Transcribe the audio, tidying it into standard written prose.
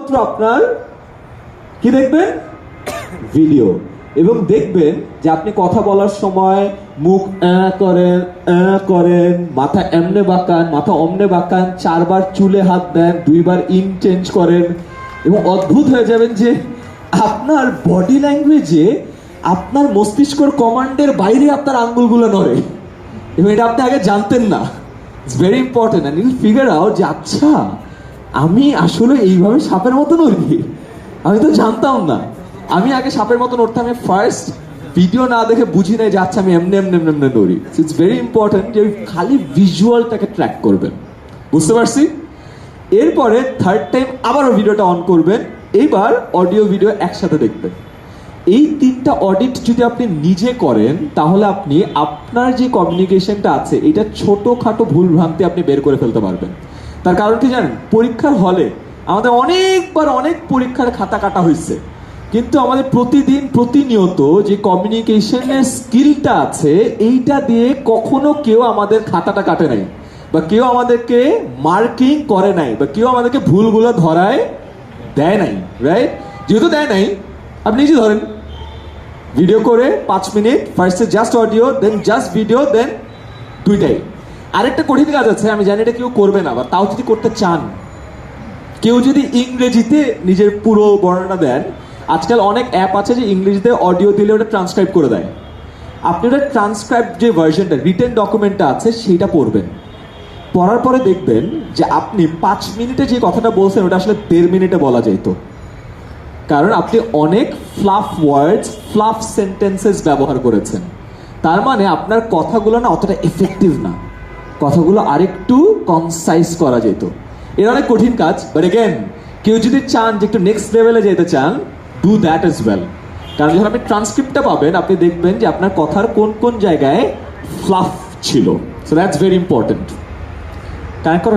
শুধুমাত্র আপনার কি দেখবেন, ভিডিও। এবং দেখবেন যে আপনি কথা বলার সময় মুখ করেন, মাথা এমনে বাঁকান, মাথা অমনে বাঁকান, 4 বার চুলে হাত দেন, 2 বার ইন চেঞ্জ করেন, এবং অদ্ভুত হয়ে যাবেন যে আপনার বডি ল্যাঙ্গুয়েজে আপনার মস্তিষ্কর কমান্ডের বাইরে আপনার আঙ্গুলগুলো নড়ে, এবং এটা আপনি আগে জানতেন না। It's very important, and Yule figure out যে আচ্ছা আমি আসলে এইভাবে সাপের মতো নড়ি, আমি তো জানতাম না। আমি আগে সাপের মতো নড়তাম, আমি ফার্স্ট ভিডিও না দেখে বুঝি নাই যে আচ্ছা আমি এমনি এমনি এমনি এমনি নড়ি। ইটস ভেরি ইম্পর্টেন্ট যে খালি ভিজুয়ালটাকে ট্র্যাক করবেন, বুঝতে পারছি? এরপরে থার্ড টাইম আবারও ভিডিওটা অন করবেন, এইবার অডিও ভিডিও একসাথে দেখবেন। এই 3টা অডিট যদি আপনি নিজে করেন তাহলে আপনি আপনার যে কমিউনিকেশনটা আছে এটা ছোটোখাটো ভুলভ্রান্তি আপনি বের করে ফেলতে পারবেন। তার কারণ কি জানেন, পরীক্ষার হলে আমাদের অনেকবার অনেক পরীক্ষার খাতা কাটা হয়েছে, কিন্তু আমাদের প্রতিদিন প্রতিনিয়ত যে কমিউনিকেশনের স্কিলটা আছে এইটা দিয়ে কখনো কেউ আমাদের খাতাটা কাটে নাই, বা কেউ আমাদেরকে মার্কিং করে নাই, বা কেউ আমাদেরকে ভুলগুলো ধরায় দেয় নাই, রাইট? যেহেতু দেয় নাই, আপনি নিজে ধরেন ভিডিও করে 5 মিনিট, ফার্স্টে জাস্ট অডিও, দেন জাস্ট ভিডিও, দেন দুইটাই। আরেকটা কঠিন কাজ আছে, আমি জানি এটা কেউ করবে না, বা তাও যদি করতে চান, কেউ যদি ইংরেজিতে নিজের পুরো বর্ণনা দেন, আজকাল অনেক অ্যাপ আছে যে ইংরেজিতে অডিও দিলে ওটা ট্রান্সক্রাইব করে দেয়। আপনি ওটা ট্রান্সক্রাইব যে ভার্সনটা রিটেন ডকুমেন্টটা আছে সেইটা পড়বেন, পড়ার পরে দেখবেন যে আপনি 5 মিনিটে যে কথাটা বলছেন ওটা আসলে 1.5 মিনিটে বলা যেত, কারণ আপনি অনেক ফ্লাফ ওয়ার্ডস, ফ্লাফ সেন্টেন্সেস ব্যবহার করেছেন। তার মানে আপনার কথাগুলো না অতটা এফেক্টিভ না, কথাগুলো আরেকটু কনসাইজ করা যেত। এর অনেক কঠিন কাজ, বাট এগেন কেউ যদি চান যে একটু নেক্সট লেভেলে যেতে চান, ডু দ্যাট এজ ওয়েল। কারণ যখন আপনি ট্রান্সক্রিপ্টটা পাবেন আপনি দেখবেন যে আপনার কথার কোন কোন জায়গায় ফ্লাফ ছিল। So that's very important. Connect করা